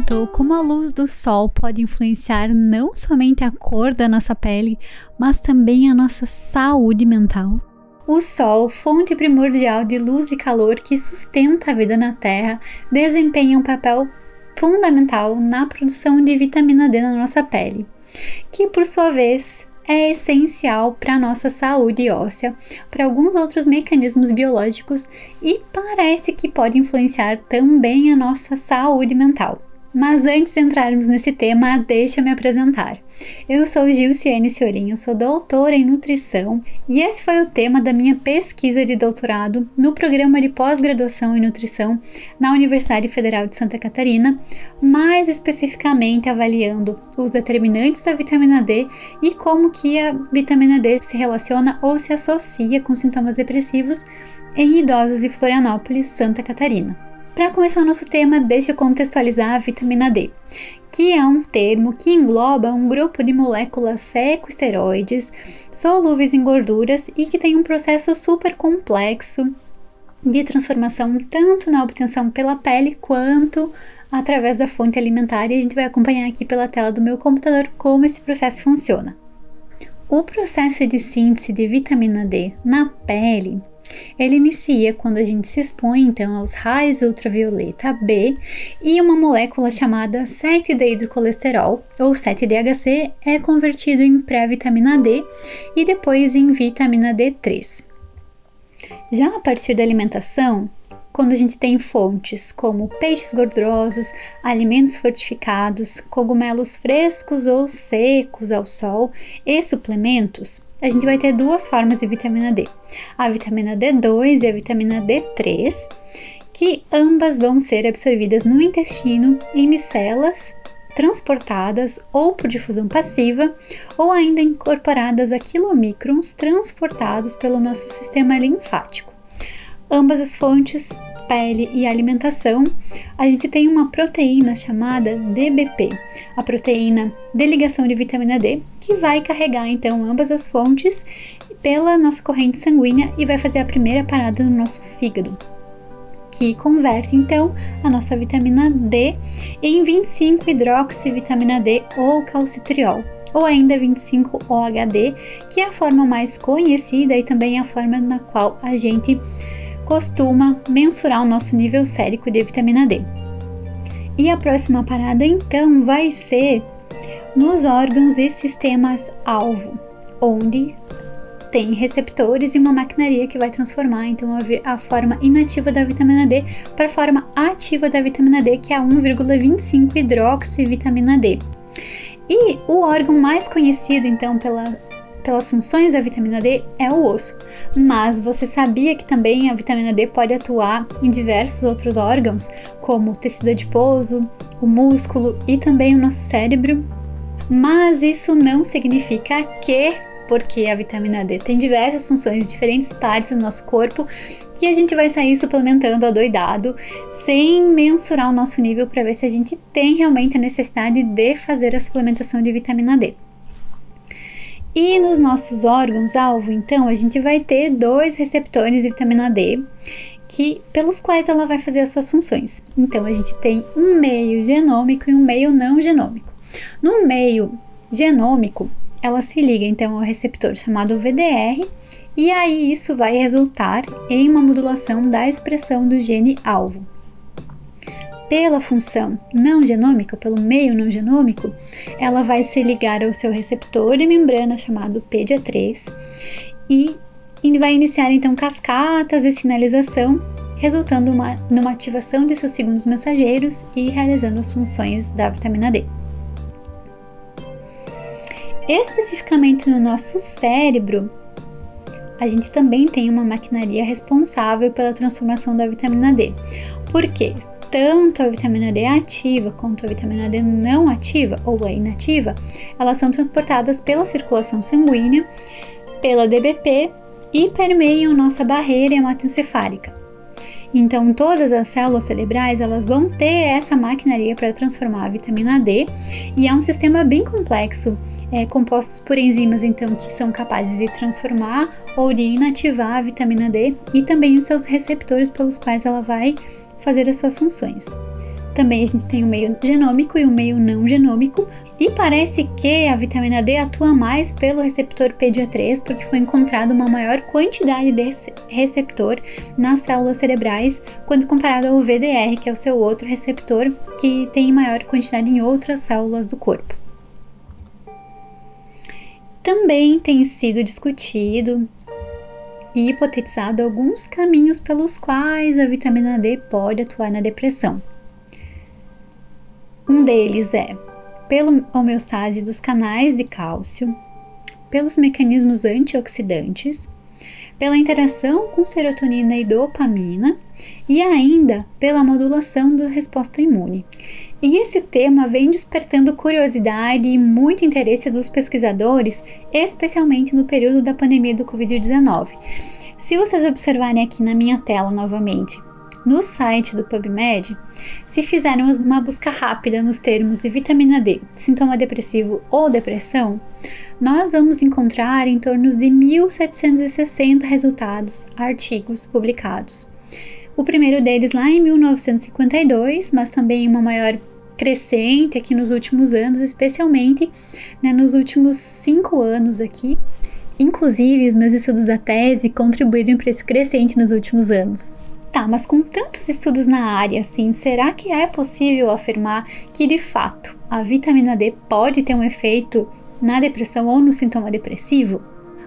notou como a luz do sol pode influenciar não somente a cor da nossa pele, mas também a nossa saúde mental? O sol, fonte primordial de luz e calor que sustenta a vida na Terra, desempenha um papel fundamental na produção de vitamina D na nossa pele, que por sua vez é essencial para a nossa saúde óssea, para alguns outros mecanismos biológicos e parece que pode influenciar também a nossa saúde mental. Mas antes de entrarmos nesse tema, deixa eu me apresentar. Eu sou Gilciane Ciorin, eu sou doutora em nutrição e esse foi o tema da minha pesquisa de doutorado no programa de pós-graduação em nutrição na Universidade Federal de Santa Catarina, mais especificamente avaliando os determinantes da vitamina D e como que a vitamina D se relaciona ou se associa com sintomas depressivos em idosos de Florianópolis, Santa Catarina. Para começar o nosso tema, deixa eu contextualizar a vitamina D, que é um termo que engloba um grupo de moléculas sequesteroides solúveis em gorduras e que tem um processo super complexo de transformação tanto na obtenção pela pele quanto através da fonte alimentar, e a gente vai acompanhar aqui pela tela do meu computador como esse processo funciona. O processo de síntese de vitamina D na pele ele inicia quando a gente se expõe então aos raios ultravioleta B e uma molécula chamada 7-deidrocolesterol ou 7-DHC é convertido em pré-vitamina D e depois em vitamina D3. Já a partir da alimentação, quando a gente tem fontes como peixes gordurosos, alimentos fortificados, cogumelos frescos ou secos ao sol e suplementos, a gente vai ter duas formas de vitamina D, a vitamina D2 e a vitamina D3, que ambas vão ser absorvidas no intestino em micelas transportadas ou por difusão passiva ou ainda incorporadas a quilomicrons transportados pelo nosso sistema linfático. Ambas as fontes, pele e alimentação, a gente tem uma proteína chamada DBP, a proteína de ligação de vitamina D, que vai carregar então ambas as fontes pela nossa corrente sanguínea e vai fazer a primeira parada no nosso fígado, que converte então a nossa vitamina D em 25-hidroxivitamina D ou calcitriol, ou ainda 25-OHD, que é a forma mais conhecida e também a forma na qual a gente costuma mensurar o nosso nível sérico de vitamina D. E a próxima parada então vai ser nos órgãos e sistemas alvo, onde tem receptores e uma maquinaria que vai transformar então a forma inativa da vitamina D para a forma ativa da vitamina D, que é a 1,25-hidroxivitamina D. E o órgão mais conhecido então pelas funções da vitamina D é o osso, mas você sabia que também a vitamina D pode atuar em diversos outros órgãos, como o tecido adiposo, o músculo e também o nosso cérebro? Mas isso não significa que, porque a vitamina D tem diversas funções em diferentes partes do nosso corpo, que a gente vai sair suplementando adoidado, sem mensurar o nosso nível para ver se a gente tem realmente a necessidade de fazer a suplementação de vitamina D. E nos nossos órgãos-alvo, então, a gente vai ter dois receptores de vitamina D, pelos quais ela vai fazer as suas funções. Então, a gente tem um meio genômico e um meio não genômico. No meio genômico, ela se liga, então, ao receptor chamado VDR, e aí isso vai resultar em uma modulação da expressão do gene-alvo. Pela função não genômica, pelo meio não genômico, ela vai se ligar ao seu receptor de membrana chamado PDA3 e vai iniciar então cascatas de sinalização, resultando numa ativação de seus segundos mensageiros e realizando as funções da vitamina D. Especificamente no nosso cérebro, a gente também tem uma maquinaria responsável pela transformação da vitamina D. Por quê? Tanto a vitamina D ativa quanto a vitamina D não ativa ou a inativa, elas são transportadas pela circulação sanguínea, pela DBP e permeiam nossa barreira hematoencefálica. Então, todas as células cerebrais elas vão ter essa maquinaria para transformar a vitamina D, e é um sistema bem complexo, compostos por enzimas então que são capazes de transformar ou de inativar a vitamina D e também os seus receptores pelos quais ela vai fazer as suas funções. Também a gente tem o meio genômico e o meio não genômico. E parece que a vitamina D atua mais pelo receptor PDA3, porque foi encontrada uma maior quantidade desse receptor nas células cerebrais, quando comparado ao VDR, que é o seu outro receptor, que tem maior quantidade em outras células do corpo. Também tem sido discutido e hipotetizado alguns caminhos pelos quais a vitamina D pode atuar na depressão. Um deles é pela homeostase dos canais de cálcio, pelos mecanismos antioxidantes, pela interação com serotonina e dopamina e ainda pela modulação da resposta imune. E esse tema vem despertando curiosidade e muito interesse dos pesquisadores, especialmente no período da pandemia do Covid-19. Se vocês observarem aqui na minha tela novamente, no site do PubMed, se fizerem uma busca rápida nos termos de vitamina D, sintoma depressivo ou depressão, nós vamos encontrar em torno de 1.760 resultados, artigos publicados. O primeiro deles lá em 1952, mas também uma maior crescente aqui nos últimos anos, especialmente nos últimos 5 anos aqui. Inclusive, os meus estudos da tese contribuíram para esse crescente nos últimos anos. Tá, mas com tantos estudos na área, assim, será que é possível afirmar que, de fato, a vitamina D pode ter um efeito na depressão ou no sintoma depressivo?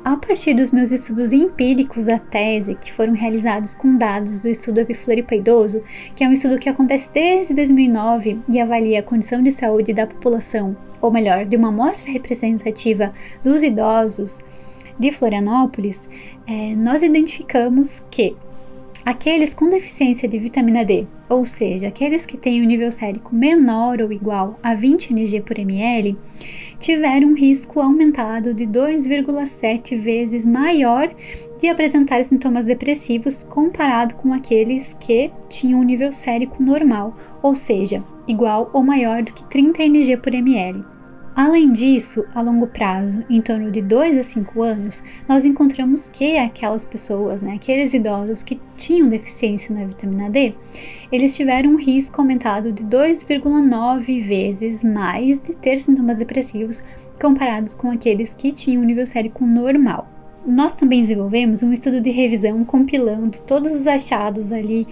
A partir dos meus estudos empíricos da tese, que foram realizados com dados do estudo Epifloripa Idoso, que é um estudo que acontece desde 2009 e avalia a condição de saúde da população, ou melhor, de uma amostra representativa dos idosos de Florianópolis, nós identificamos que aqueles com deficiência de vitamina D, ou seja, aqueles que têm um nível sérico menor ou igual a 20 mg por ml, tiveram um risco aumentado de 2,7 vezes maior de apresentar sintomas depressivos comparado com aqueles que tinham um nível sérico normal, ou seja, igual ou maior do que 30 mg por ml. Além disso, a longo prazo, em torno de 2 a 5 anos, nós encontramos que aquelas pessoas, aqueles idosos que tinham deficiência na vitamina D, eles tiveram um risco aumentado de 2,9 vezes mais de ter sintomas depressivos comparados com aqueles que tinham um nível sérico normal. Nós também desenvolvemos um estudo de revisão compilando todos os achados ali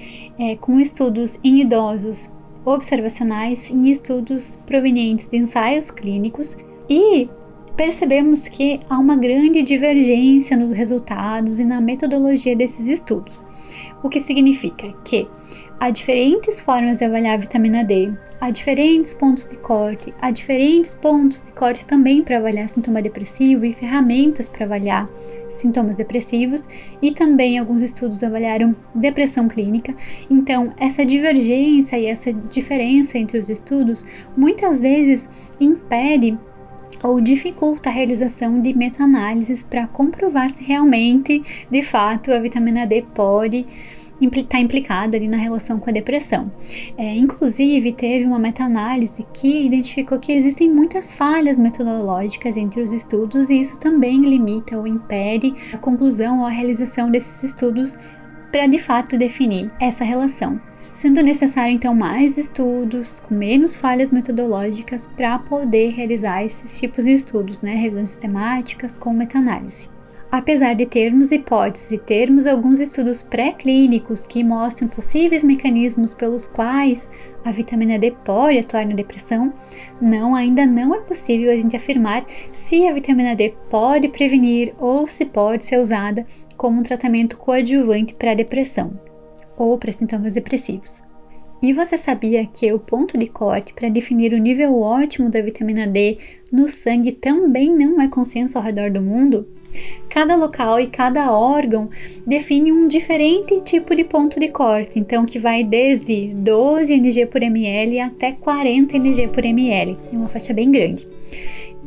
com estudos em idosos observacionais em estudos provenientes de ensaios clínicos e percebemos que há uma grande divergência nos resultados e na metodologia desses estudos, o que significa que há diferentes formas de avaliar a vitamina D, há diferentes pontos de corte, há diferentes pontos de corte também para avaliar sintoma depressivo e ferramentas para avaliar sintomas depressivos, e também alguns estudos avaliaram depressão clínica. Então, essa divergência e essa diferença entre os estudos muitas vezes impede ou dificulta a realização de meta-análises para comprovar se realmente, de fato, a vitamina D pode está implicada ali na relação com a depressão. Inclusive, teve uma meta-análise que identificou que existem muitas falhas metodológicas entre os estudos e isso também limita ou impede a conclusão ou a realização desses estudos para, de fato, definir essa relação. Sendo necessário, então, mais estudos com menos falhas metodológicas para poder realizar esses tipos de estudos, revisões sistemáticas com meta-análise. Apesar de termos hipóteses e termos alguns estudos pré-clínicos que mostram possíveis mecanismos pelos quais a vitamina D pode atuar na depressão, ainda não é possível a gente afirmar se a vitamina D pode prevenir ou se pode ser usada como um tratamento coadjuvante para a depressão ou para sintomas depressivos. E você sabia que o ponto de corte para definir o nível ótimo da vitamina D no sangue também não é consenso ao redor do mundo? Cada local e cada órgão define um diferente tipo de ponto de corte, então que vai desde 12 mg por ml até 40 mg por ml, é uma faixa bem grande.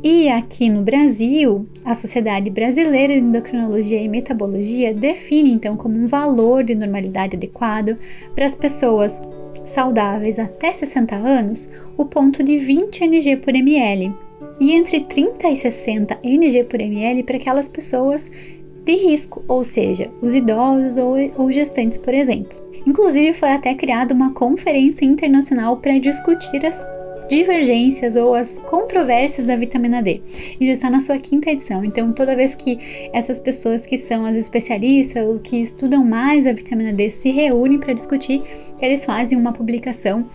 E aqui no Brasil, a Sociedade Brasileira de Endocrinologia e Metabologia define então como um valor de normalidade adequado para as pessoas saudáveis até 60 anos o ponto de 20 mg por ml. E entre 30 e 60 mg por ml para aquelas pessoas de risco, ou seja, os idosos ou gestantes, por exemplo. Inclusive, foi até criada uma conferência internacional para discutir as divergências ou as controvérsias da vitamina D, e já está na sua 5ª edição. Então, toda vez que essas pessoas que são as especialistas ou que estudam mais a vitamina D se reúnem para discutir, eles fazem uma publicação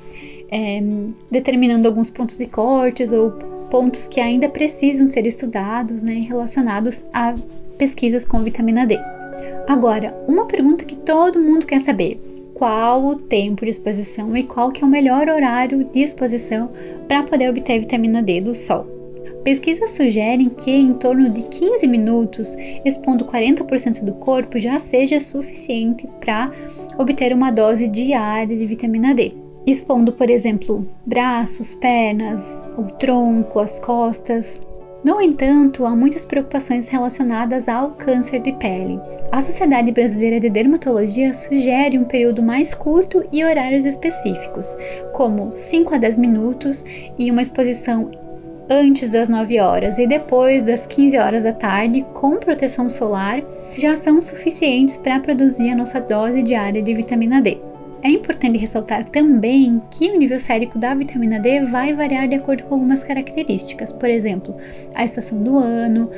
determinando alguns pontos de cortes ou pontos que ainda precisam ser estudados, né, relacionados a pesquisas com vitamina D. Agora, uma pergunta que todo mundo quer saber: qual o tempo de exposição e qual que é o melhor horário de exposição para poder obter vitamina D do sol? Pesquisas sugerem que em torno de 15 minutos, expondo 40% do corpo, já seja suficiente para obter uma dose diária de vitamina D. Expondo, por exemplo, braços, pernas, o tronco, as costas. No entanto, há muitas preocupações relacionadas ao câncer de pele. A Sociedade Brasileira de Dermatologia sugere um período mais curto e horários específicos, como 5 a 10 minutos e uma exposição antes das 9 horas e depois das 15 horas da tarde com proteção solar, já são suficientes para produzir a nossa dose diária de vitamina D. É importante ressaltar também que o nível sérico da vitamina D vai variar de acordo com algumas características, por exemplo, a estação do ano,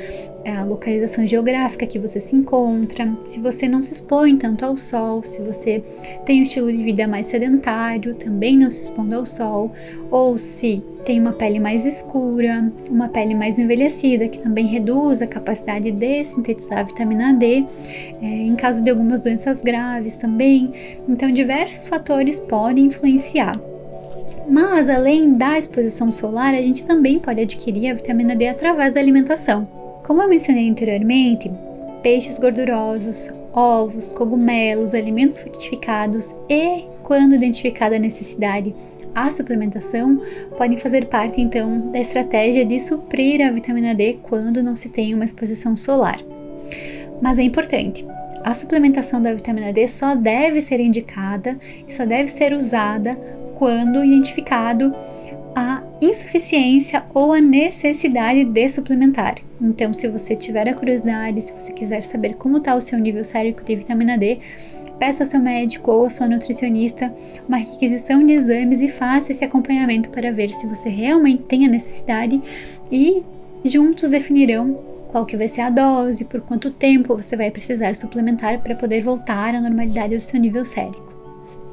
a localização geográfica que você se encontra, se você não se expõe tanto ao sol, se você tem um estilo de vida mais sedentário, também não se expondo ao sol, ou se tem uma pele mais escura, uma pele mais envelhecida, que também reduz a capacidade de sintetizar a vitamina D, em caso de algumas doenças graves também. Então, diversos fatores podem influenciar. Mas, além da exposição solar, a gente também pode adquirir a vitamina D através da alimentação. Como eu mencionei anteriormente, peixes gordurosos, ovos, cogumelos, alimentos fortificados e, quando identificada a necessidade, a suplementação podem fazer parte, então, da estratégia de suprir a vitamina D quando não se tem uma exposição solar. Mas é importante, a suplementação da vitamina D só deve ser indicada e só deve ser usada quando identificado a insuficiência ou a necessidade de suplementar. Então, se você tiver a curiosidade, se você quiser saber como está o seu nível sérico de vitamina D, peça ao seu médico ou à sua nutricionista uma requisição de exames e faça esse acompanhamento para ver se você realmente tem a necessidade e juntos definirão qual que vai ser a dose, por quanto tempo você vai precisar suplementar para poder voltar à normalidade do seu nível sérico.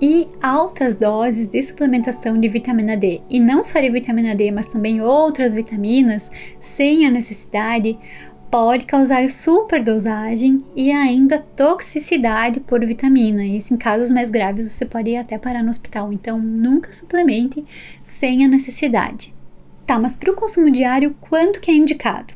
E altas doses de suplementação de vitamina D, e não só de vitamina D, mas também outras vitaminas, sem a necessidade, pode causar superdosagem e ainda toxicidade por vitamina. Isso em casos mais graves você pode ir até parar no hospital, então nunca suplemente sem a necessidade. Tá, mas para o consumo diário, quanto que é indicado?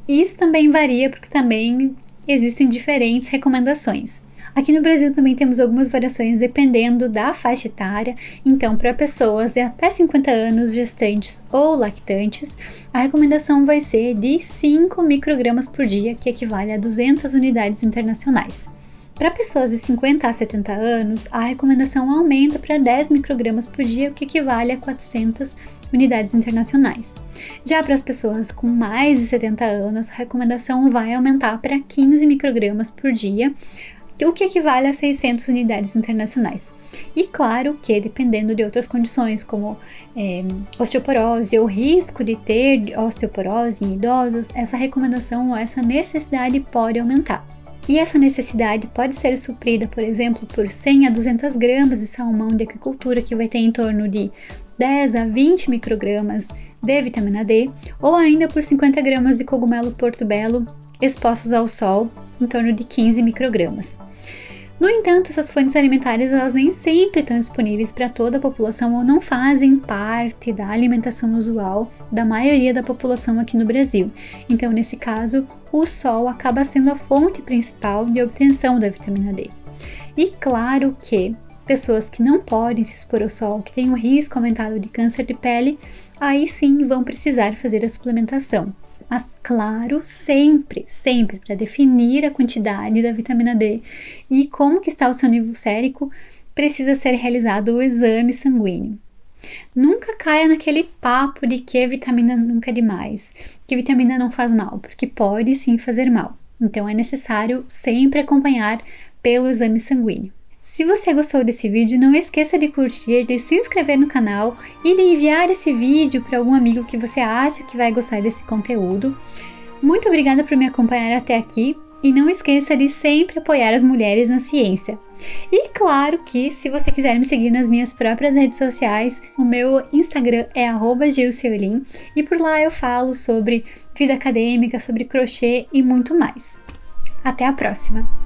Isso também varia porque também existem diferentes recomendações. Aqui no Brasil também temos algumas variações dependendo da faixa etária, então para pessoas de até 50 anos, gestantes ou lactantes, a recomendação vai ser de 5 microgramas por dia, que equivale a 200 unidades internacionais. Para pessoas de 50 a 70 anos, a recomendação aumenta para 10 microgramas por dia, o que equivale a 400 unidades internacionais. Já para as pessoas com mais de 70 anos, a recomendação vai aumentar para 15 microgramas por dia, o que equivale a 600 unidades internacionais. E claro que, dependendo de outras condições, como osteoporose ou risco de ter osteoporose em idosos, essa recomendação ou essa necessidade pode aumentar. E essa necessidade pode ser suprida, por exemplo, por 100 a 200 gramas de salmão de aquicultura, que vai ter em torno de 10 a 20 microgramas de vitamina D, ou ainda por 50 gramas de cogumelo portobello expostos ao sol, em torno de 15 microgramas. No entanto, essas fontes alimentares elas nem sempre estão disponíveis para toda a população ou não fazem parte da alimentação usual da maioria da população aqui no Brasil. Então, nesse caso, o sol acaba sendo a fonte principal de obtenção da vitamina D. E claro que pessoas que não podem se expor ao sol, que têm um risco aumentado de câncer de pele, aí sim vão precisar fazer a suplementação. Mas claro, sempre para definir a quantidade da vitamina D e como que está o seu nível sérico, precisa ser realizado o exame sanguíneo. Nunca caia naquele papo de que vitamina nunca é demais, que vitamina não faz mal, porque pode sim fazer mal. então é necessário sempre acompanhar pelo exame sanguíneo. Se você gostou desse vídeo, não esqueça de curtir, de se inscrever no canal e de enviar esse vídeo para algum amigo que você acha que vai gostar desse conteúdo. Muito obrigada por me acompanhar até aqui e não esqueça de sempre apoiar as mulheres na ciência. E claro que, se você quiser me seguir nas minhas próprias redes sociais, o meu Instagram é @gilceolin e por lá eu falo sobre vida acadêmica, sobre crochê e muito mais. Até a próxima!